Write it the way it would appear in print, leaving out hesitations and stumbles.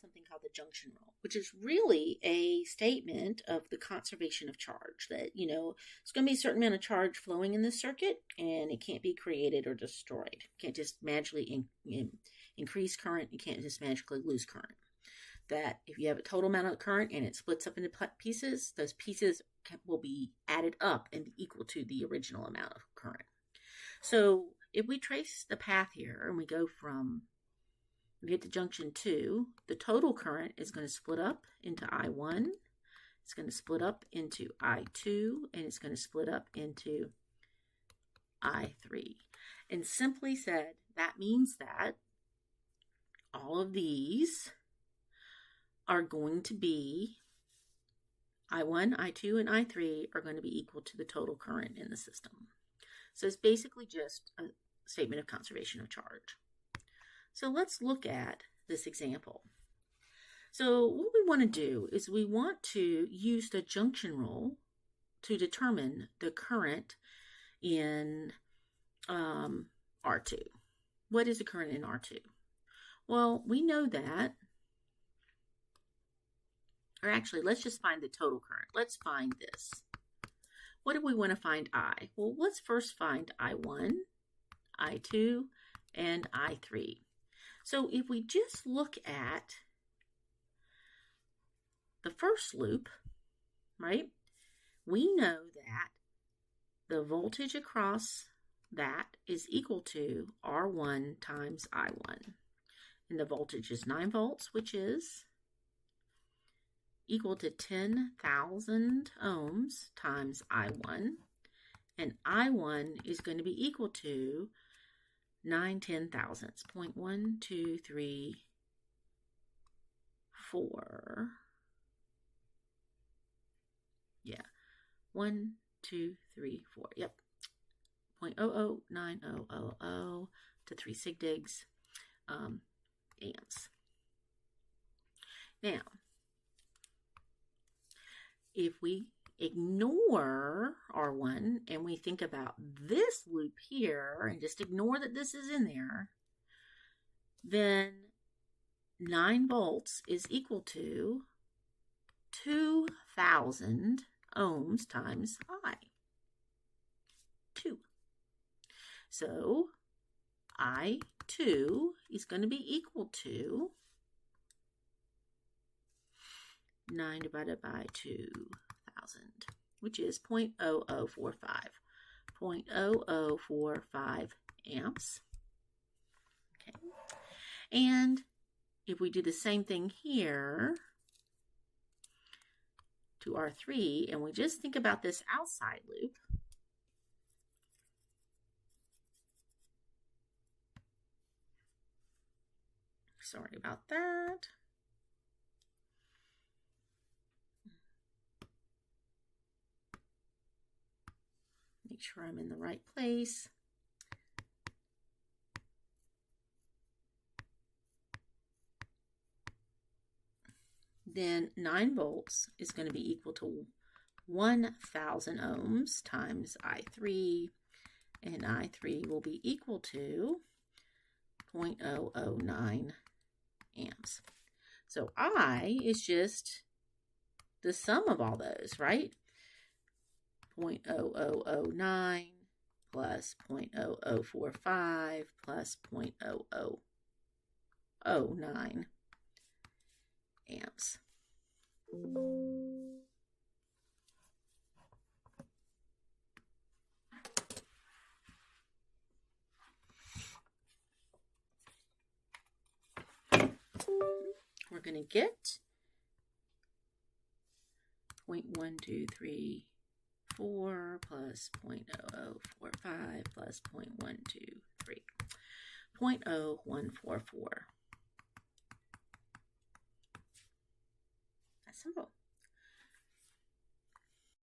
something called the junction rule, which is really a statement of the conservation of charge. That, it's going to be a certain amount of charge flowing in this circuit, and it can't be created or destroyed. You can't just magically increase current. You can't just magically lose current. That if you have a total amount of current and it splits up into pieces, those pieces will be added up and be equal to the original amount of current. So if we trace the path here and we get to junction 2, the total current is going to split up into I1, it's going to split up into I2, and it's going to split up into I3. And simply said, that means that all of these are going to be I1, I2, and I3 are going to be equal to the total current in the system. So it's basically just a statement of conservation of charge. So let's look at this example. So what we want to do is we want to use the junction rule to determine the current in R2. What is the current in R2? Well, we know that, or actually, let's just find the total current. Let's find this. What do we want to find I? Well, let's first find I1, I2, and I3. So if we just look at the first loop, right, we know that the voltage across that is equal to R1 times I1. And the voltage is 9 volts, which is equal to 10,000 ohms times I1. And I1 is going to be equal to 9 10,000ths, 0.1, 2, 3, 4. Yeah, 1, 2, 3, 4. Yep, 0.009000 to 3 sigdigs amps. Now, if we ignore R1 and we think about this loop here and just ignore that this is in there, then 9 volts is equal to 2,000 ohms times I. 2. So I2 is going to be equal to 9 divided by 2,000, which is 0.0045. 0.0045 amps. Okay. And if we do the same thing here to R3, and we just think about this outside loop, sorry about that. Make sure I'm in the right place. Then 9 volts is going to be equal to 1,000 ohms times I3, and I3 will be equal to 0.009 amps. So I is just the sum of all those, right? 0.0009 plus 0.0045 plus 0.0009 amps. We're going to get 0.1234 plus 0.0045 plus 0.123, 0.0144. That's simple.